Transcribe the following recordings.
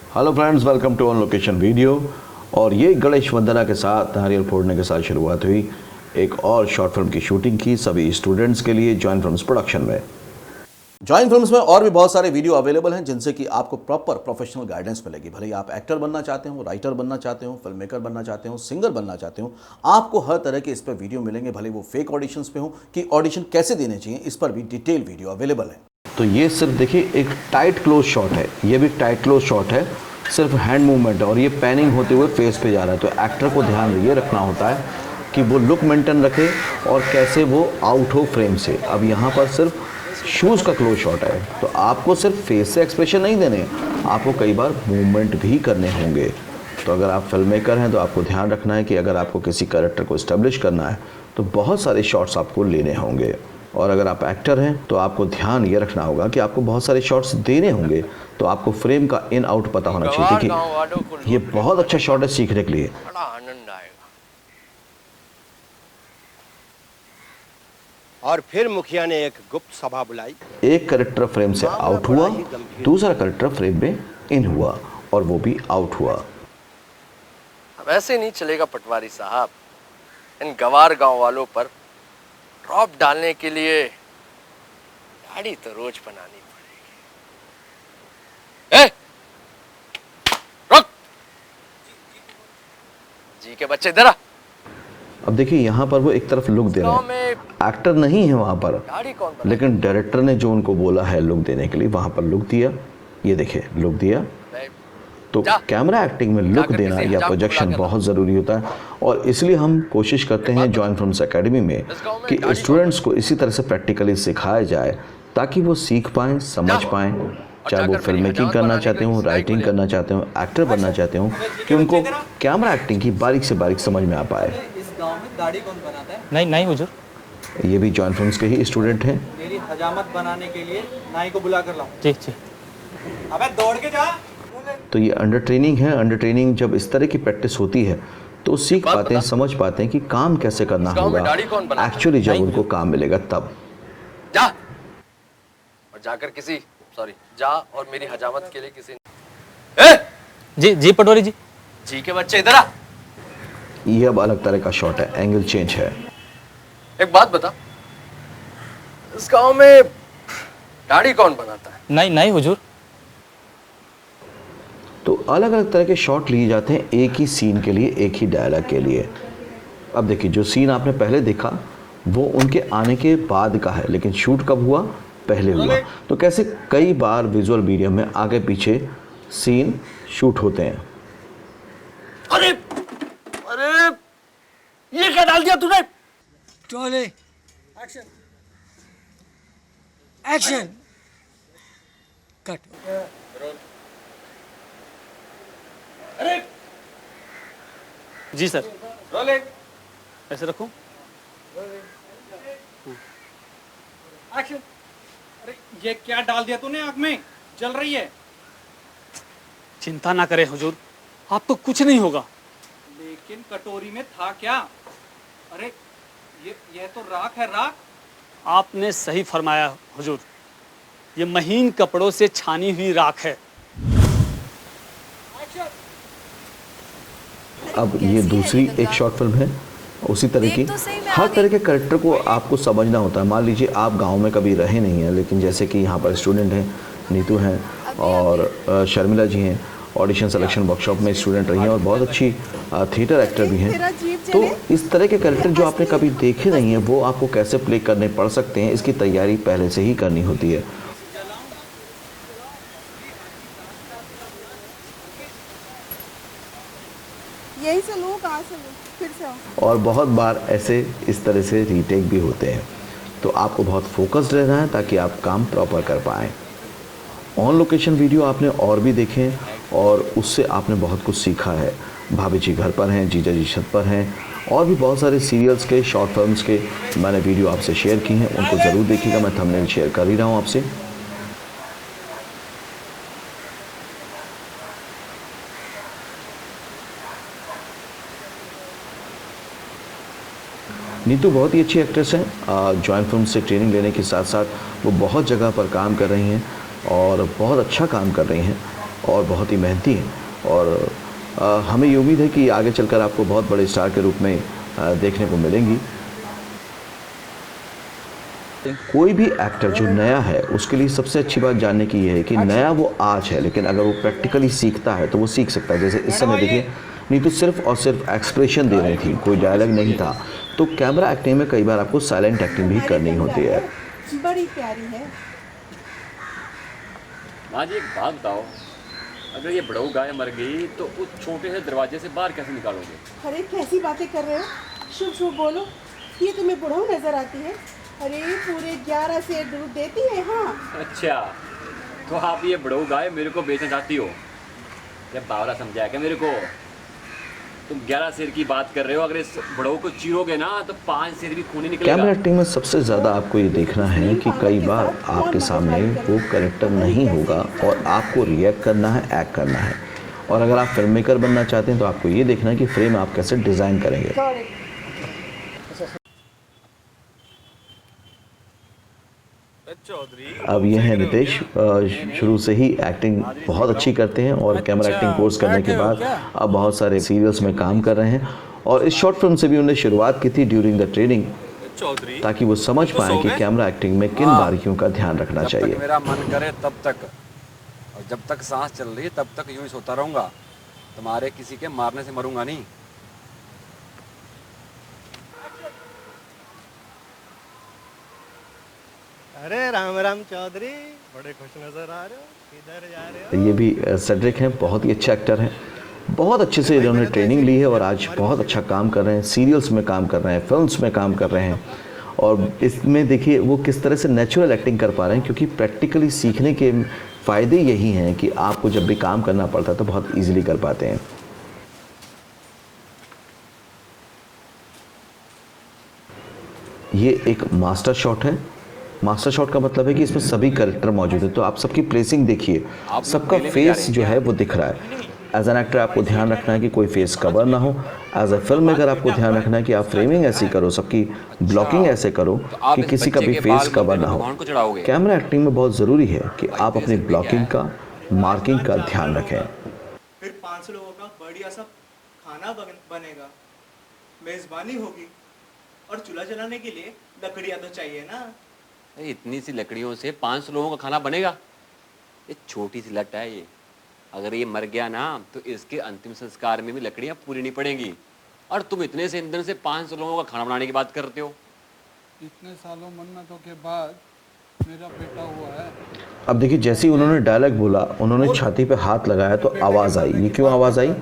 Hello friends, welcome to on location video. और ये गणेश वंदना के साथ नारियल फोड़ने के साथ शुरुआत हुई एक और शॉर्ट फिल्म की शूटिंग की सभी स्टूडेंट्स के लिए जॉइन फिल्म्स प्रोडक्शन में। जॉइन फिल्म्स में और भी बहुत सारे वीडियो अवेलेबल हैं जिनसे कि आपको प्रॉपर प्रोफेशनल गाइडेंस मिलेगी। भले ही आप एक्टर बनना चाहते हो, राइटर बनना चाहते हो, फिल्म मेकर बनना चाहते हो, सिंगर बनना चाहते हो, आपको हर तरह के इस पर वीडियो मिलेंगे। भले वो फेक ऑडिशंस पे हो कि ऑडिशन कैसे देने चाहिए, इस पर भी डिटेल वीडियो अवेलेबल है। तो ये सिर्फ देखिए एक टाइट क्लोज शॉट है, ये भी टाइट क्लोज शॉट है, सिर्फ हैंड मूवमेंट है और ये पैनिंग होते हुए फेस पे जा रहा है। तो एक्टर को ध्यान ये रखना होता है कि वो लुक मेंटेन रखे और कैसे वो आउट हो फ्रेम से। अब यहाँ पर सिर्फ शूज़ का क्लोज शॉट है, तो आपको सिर्फ फेस से एक्सप्रेशन नहीं देने, आपको कई बार मूवमेंट भी करने होंगे। तो अगर आप फिल्म मेकर हैं तो आपको ध्यान रखना है कि अगर आपको किसी कैरेक्टर को इस्टेब्लिश करना है तो बहुत सारे शॉट्स आपको लेने होंगे। और अगर आप एक्टर हैं तो आपको ध्यान ये रखना होगा कि आपको बहुत सारे शॉट्स देने होंगे। तो आपको फ्रेम का इन आउट पता होना चाहिए। देखिए ये बहुत अच्छा शॉट है सीखने के लिए। बड़ा आनंद आएगा। और फिर मुखिया ने एक गुप्त सभा बुलाई। एक कैरेक्टर फ्रेम से आउट हुआ, दूसरा कैरेक्टर फ्रेम में इन हुआ और वो भी आउट हुआ। अब ऐसे नहीं चलेगा पटवारी साहब। इन गवार गांव वालों पर ड्रॉप डालने के लिए दाढ़ी तो रोज बनानी पड़ेगी। ए! रुक! जी के बच्चे इधर आ। अब देखिए यहाँ पर वो एक तरफ लुक दे रहे हैं, एक्टर नहीं है वहाँ पर, लेकिन डायरेक्टर ने जो उनको बोला है लुक देने के लिए वहाँ पर लुक दिया। ये देखिए लुक दिया। तो कैमरा एक्टिंग में लुक देना या प्रोजेक्शन बहुत ज़रूरी होता है और इसलिए हम कोशिश करते हैं जॉइन फिल्म्स एकेडमी में कि स्टूडेंट्स को इसी तरह से प्रैक्टिकली सिखाया जाए ताकि वो सीख पाएँ, समझ पाएँ। चाहे वो फिल्म मेकिंग करना चाहते हो, राइटिंग करना चाहते हो, एक्टर बनना चाहते हो, कि उनको कैमरा एक्टिंग की बारीक से बारीक समझ में आ पाए। इस गांव में दाढ़ी कौन बनाता है? नहीं हुजूर। ये भी जॉइन फिल्म्स के ही स्टूडेंट हैं। मेरी हजामत बनाने के लिए नाई को बुला कर लाऊं। जी। अबे दौड़ के जा। तो ये अंडर ट्रेनिंग है। अंडर ट्रेनिंग जब इस तरह की प्रैक्टिस होती है तो सीख पाते हैं, समझ पाते हैं कि काम कैसे करना होगा। एक्चुअली जब उनको काम मिलेगा तब जा और जाकर किसी जा और मेरी हजामत के लिए किसी जी पटवारी जी। जी के बच्चे इधर आ। ये अब अलग तरह का शॉट है, एंगल चेंज है। एक बात बता, इस गांव में दाढ़ी कौन बनाता है? नहीं हुजूर। तो अलग अलग तरह के शॉट लिए जाते हैं एक ही सीन के लिए, एक ही डायलॉग के लिए। अब देखिए जो सीन आपने पहले देखा वो उनके आने के बाद का है, लेकिन शूट कब हुआ? पहले हुआ। तो कैसे कई बार विजुअल मीडियम में आगे पीछे सीन शूट होते हैं। अरे ये क्या डाल दिया तूने? टोले एक्शन एक्शन कट। अरे जी सर। रोलिंग। ऐसे रखूं? एक्शन। अरे ये क्या डाल दिया तूने? आग में जल रही है। चिंता ना करें हुजूर, आपको कुछ नहीं होगा। लेकिन कटोरी में था क्या? अरे ये तो राख है, राख। आपने सही फरमाया हुजूर, ये महीन कपड़ों से छानी हुई राख है। अब ये दूसरी एक शॉर्ट फिल्म है उसी तरह की। हर तरह के कैरेक्टर को आपको समझना होता है। मान लीजिए आप गांव में कभी रहे नहीं हैं, लेकिन जैसे कि यहाँ पर स्टूडेंट हैं, नीतू हैं और शर्मिला जी हैं, ऑडिशन सिलेक्शन वर्कशॉप में स्टूडेंट रही हैं और बहुत अच्छी थिएटर एक्टर भी हैं। तो इस तरह के कैरेक्टर जो आपने कभी देखे नहीं हैं वो आपको कैसे प्ले करने पड़ सकते हैं, इसकी तैयारी पहले से ही करनी होती है। यही से लो, कहाँ से लो, फिर से आओ। और बहुत बार ऐसे इस तरह से रीटेक भी होते हैं। तो आपको बहुत फोकस्ड रहना है ताकि आप काम प्रॉपर कर पाएँ। ऑन लोकेशन वीडियो आपने और भी देखें और उससे आपने बहुत कुछ सीखा है। भाभी जी घर पर हैं, जीजा जी छत पर हैं, और भी बहुत सारे सीरियल्स के, शॉर्ट फिल्म्स के मैंने वीडियो आपसे शेयर की हैं, उनको ज़रूर देखिएगा। मैं थंबनेल शेयर कर ही रहा हूँ आपसे। नीतू बहुत ही अच्छी एक्ट्रेस हैं। जॉइन फिल्म से ट्रेनिंग लेने के साथ साथ वो बहुत जगह पर काम कर रही हैं और बहुत अच्छा काम कर रही हैं और बहुत ही मेहनती हैं और हमें ये उम्मीद है कि आगे चलकर आपको बहुत बड़े स्टार के रूप में देखने को मिलेंगी। कोई भी एक्टर जो नया है उसके लिए सबसे अच्छी बात जानने की ये है कि नया वो आज है, लेकिन अगर वो प्रैक्टिकली सीखता है तो वो सीख सकता है। जैसे इस समय देखिए, नहीं तो सिर्फ और सिर्फ एक्सप्रेशन दे रही थी, कोई डायलॉग नहीं था। तो कैमरा एक्टिंग में कई बार आपको साइलेंट एक्टिंग भी करनी होती है। बड़ी प्यारी है। माँ जी एक बात बताओ, अगर ये बड़ऊ गाय मर गई तो उस छोटे से दरवाजे से बाहर कैसे निकालोगे? अरे कैसी बातें कर रहे हो, शुभ शुभ बोलो। ये तुम्हें बुढ़ऊ नजर आती है? अरे पूरे 11 से दूध देती है। हाँ अच्छा, तो आप ये बड़ऊ गाय मेरे को बेचना चाहती हो? ये बावला समझाया क्या मेरे को? तुम 11 शेर की बात कर रहे हो, अगर इस बड़ऊ को चीरोगे ना तो 5 शेर भी खूनी निकलेगा। कैमरा एक्टिंग में सबसे ज़्यादा आपको ये देखना है कि कई बार आपके सामने वो कैरेक्टर नहीं होगा और आपको रिएक्ट करना है, एक्ट करना है। और अगर आप फिल्म मेकर बनना चाहते हैं तो आपको ये देखना है कि फ्रेम आप कैसे डिज़ाइन करेंगे। अब ये है नितेश, शुरू से ही एक्टिंग बहुत अच्छी करते हैं और कैमरा एक्टिंग कोर्स करने के बाद अब बहुत सारे सीरियल्स में काम कर रहे हैं। और इस शॉर्ट फिल्म से भी उन्होंने शुरुआत की थी ड्यूरिंग द ट्रेनिंग, ताकि वो समझ पाएं कि कैमरा एक्टिंग में किन बारीकियों का ध्यान रखना चाहिए। मेरा मन करे तब तक, और जब तक सांस चल रही है तब तक यूं ही सोता रहूंगा। तुम्हारे किसी के मारने से मरूंगा नहीं। अरे राम राम चौधरी, बड़े खुश नजर आ रहे हो, किधर जा रहे हो? ये भी सेड्रिक हैं, बहुत ही अच्छे एक्टर हैं, बहुत अच्छे से इन्होंने ट्रेनिंग ली है और आज बहुत अच्छा काम कर रहे हैं। सीरियल्स में काम कर रहे हैं, फिल्म्स में काम कर रहे हैं। और इसमें देखिए वो किस तरह से नेचुरल एक्टिंग कर पा रहे हैं, क्योंकि प्रैक्टिकली सीखने के फ़ायदे यही हैं कि आपको जब भी काम करना पड़ता है तो बहुत ईजिली कर पाते हैं। ये एक मास्टर शॉट है। मास्टर शॉट का मतलब है कि इसमें सभी कैरेक्टर मौजूद है, तो आप सबकी प्लेसिंग देखिए, सबका फेस जो है वो दिख रहा है। एज एन एक्टर आपको ध्यान रखना है कि कोई फेस कवर ना हो। एज अ फिल्म मेकर आपको ध्यान रखना है कि आप फ्रेमिंग ऐसी करो, सबकी ब्लॉकिंग ऐसे करो कि किसी का भी फेस कवर ना हो। कैमरा एक्टिंग में बहुत ज़रूरी है कि आप अपनी ब्लॉकिंग का, मार्किंग का ध्यान रखें। फिर 5 लोगों का बढ़िया सा खाना बनेगा, मेजबानी होगी, और चूल्हा जलाने के लिए लकड़ियाँ तो चाहिए ना। इतनी सी लकड़ियों से 500 लोगों का खाना बनेगा? ये छोटी सी लट है ये। अगर ये मर गया ना तो इसके अंतिम संस्कार में भी लकड़ियां पूरी नहीं पड़ेंगी। और तुम इतने से ईंधन से 500 लोगों का खाना बनाने की बात करते हो? इतने सालों मन्नतों के बाद मेरा बेटा हुआ है। अब देखिए, जैसे ही उन्होंने डायलॉग बोला, उन्होंने छाती पे हाथ लगाया तो आवाज़ आई। ये क्यों आवाज़ आई?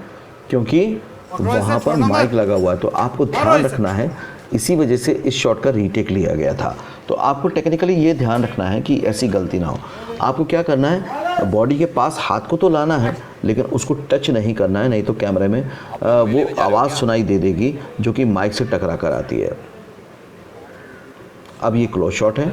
क्योंकि वहाँ पर माइक लगा हुआ है, तो आपको ध्यान रखना है। इसी वजह से इस शॉट का रीटेक लिया गया था। तो आपको टेक्निकली ये ध्यान रखना है कि ऐसी गलती ना हो। आपको क्या करना है, बॉडी के पास हाथ को तो लाना है लेकिन उसको टच नहीं करना है, नहीं तो कैमरे में वो आवाज़ सुनाई दे देगी जो कि माइक से टकरा कर आती है। अब ये क्लोज शॉट है।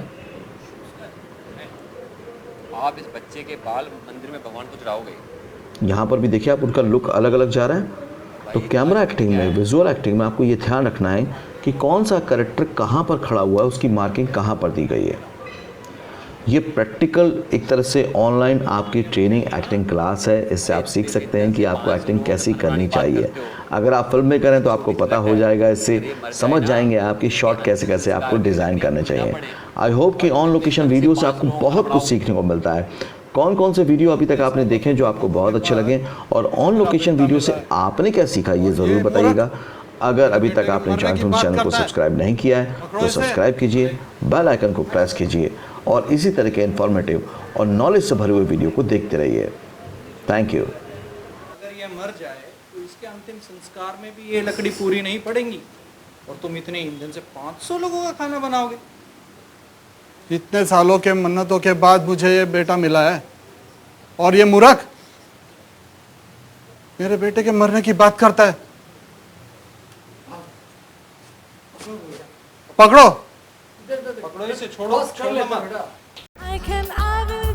आप इस बच्चे के बाल मंदिर में भगवान को चढ़ाओगे। यहाँ पर भी देखिए आप, उनका लुक अलग अलग जा रहा है। तो कैमरा एक्टिंग में, विजुअल एक्टिंग में आपको ये ध्यान रखना है कि कौन सा कैरेक्टर कहाँ पर खड़ा हुआ है, उसकी मार्किंग कहाँ पर दी गई है। ये प्रैक्टिकल एक तरह से ऑनलाइन आपकी ट्रेनिंग एक्टिंग क्लास है। इससे आप सीख सकते हैं कि आपको एक्टिंग कैसी करनी चाहिए। अगर आप फिल्म में करें तो आपको पता हो जाएगा, इससे समझ जाएंगे आपकी शॉट कैसे कैसे आपको डिज़ाइन करने चाहिए। आई होप कि ऑन लोकेशन वीडियो से आपको बहुत कुछ सीखने को मिलता है। कौन कौन से वीडियो अभी तक आपने देखे जो आपको बहुत अच्छे लगे, और ऑन लोकेशन वीडियो से आपने क्या सीखा ये ज़रूर बताइएगा। अगर अभी तक आपने जॉइन फिल्म चैनल को सब्सक्राइब नहीं किया है तो सब्सक्राइब कीजिए, बेल आइकन को प्रेस कीजिए और इसी तरह के इन्फॉर्मेटिव और नॉलेज से भरे हुए वीडियो को देखते रहिए। Thank you. अगर ये मर जाए तो इसके अंतिम संस्कार में भी ये लकड़ी पूरी नहीं पड़ेंगी, और तुम इतने ईंधन से 500 लोगों का खाना बनाओगे। इतने सालों के मन्नतों के बाद मुझे ये बेटा मिला है, और ये मूर्ख मेरे बेटे के मरने की बात करता है। पकड़ो पकड़ो इसे, छोड़ो, छोड़ो मत। I will